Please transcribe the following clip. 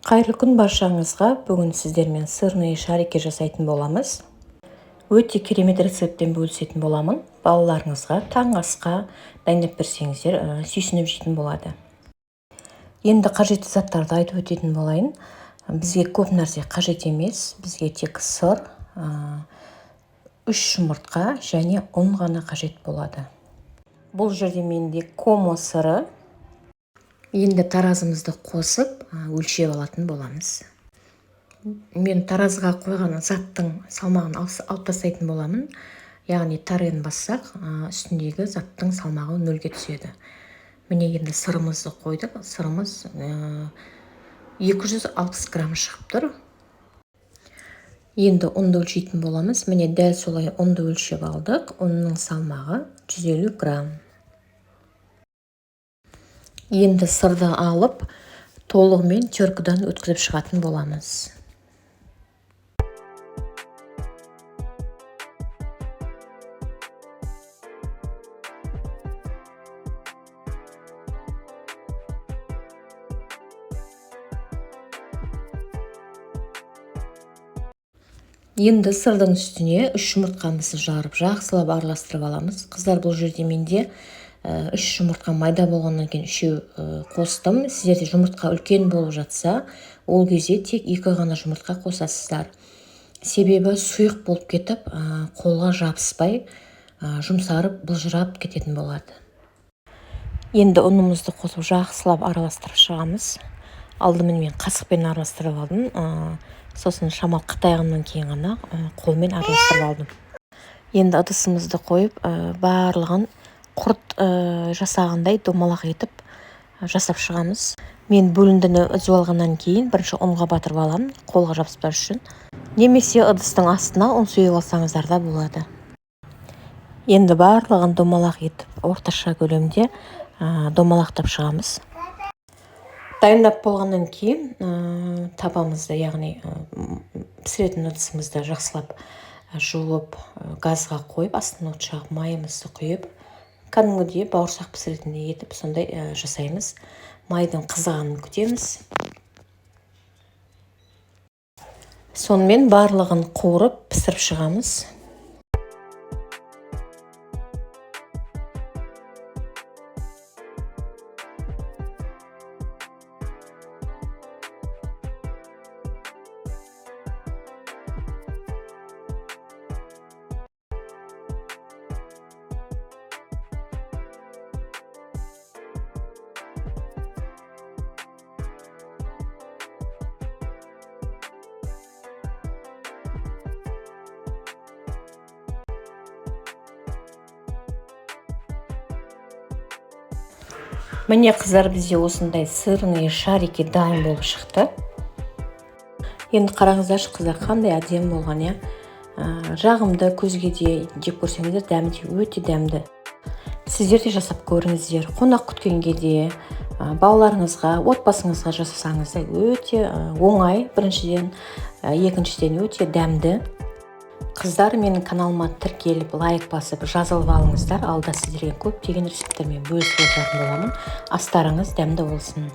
Қайырлы күн баршаңызға. Бүгін сіздермен сырный шарики жасайтын боламыз. Өте керемет рецептпен бөлісетін боламын. Балаларыңызға таңғы асқа дайындап берсеңіздер, сүйсініп жейтін болады. Енді қажетті заттарды айтып өтетін болайын. Бізге көп нәрсе қажет емес. Бізге тек сыр, 3 жұмыртқа және ұн ғана қажет болады. Бұл жерде менде комо сыры. Енді таразымызды қосып, өлшеп алатын боламыз. Мен таразыға қойған заттың салмағын алып тастайтын боламын. Яғни тарыны бассақ, үстіндегі заттың салмағы 0-ге түседі. Міне енді сырымызды қойдық. Сырымыз 260 грамм шығып тұр. Енді ұнды өлшейтін боламыз. Міне дәл солай ұнды өлшеп алдық. Ұнның салмағы 150 грамм. Енді сырды алып, толығымен теркадан өткізіп шығатын боламыз. Енді сырдың үстіне 3 жұмыртқамызды жарып, жақсылап араластырып аламыз. Қыздар, бұл жерде менде 3 жұмыртқа майда болғаннан кейін 3 қостым. Сіздерде жұмыртқа үлкен болып жатса, ол кезде тек 2 ғана жұмыртқа қосасыздар. Себебі сұйық болып кетіп, қолға жабыспай, жұмсарып, бұлжырап кететін болады. Енді ұнымызды қосып жақсылап араластырып шығамыз. Алдымен мен қасықпен араластырып алдым. Сосын шамал қытайғаннан кейін ғана қолмен араластырып алдым. Енді ыдысымызды қойып, барлығын құрт жасағандай домалақ етіп жасап шығамыз. Мен бөліндіні үзіп алғаннан кейін бірінші ұнға батырып аламын, қолға жабыспас үшін. Немесе ыдыстың астына ұн сүйіп алсаңыздар да болады. Енді барлығын домалақ етіп, орташа көлемде домалақтап шығамыз. Дайындап болғаннан кейін табамызды, яғни пісіретін ыдысымызды жақсылап жуып, газға қойып, астына от жағып, майымызды құйып, кәдімгідей бауырсақ пісіретіндей етіп, сондай жасаймыз. Майдың қызғанын күтеміз. Сонымен барлығын қуырып, пісіріп шығамыз. Міне қыздар, бізде осындай сырный шарики дайын болып шықты. Енді қараңыздаршы қыздар, қандай әдемі болған, иә. Жағымды, көзге де жеп көрсеңіздер, дәмі де өте дәмді. Сіздер де жасап көріңіздер. Қонақ күткенге де, балаларыңызға, отбасыңызға жасасаңыз да өте оңай. Біріншіден, екіншіден өте дәмді. Қыздар, менің каналыма тіркеліп, лайк басып, жазылып алыңыздар. Алда сіздерге көптеген рецепттермен бөлісіп отыратын боламын. Астарыңыз дәмді болсын.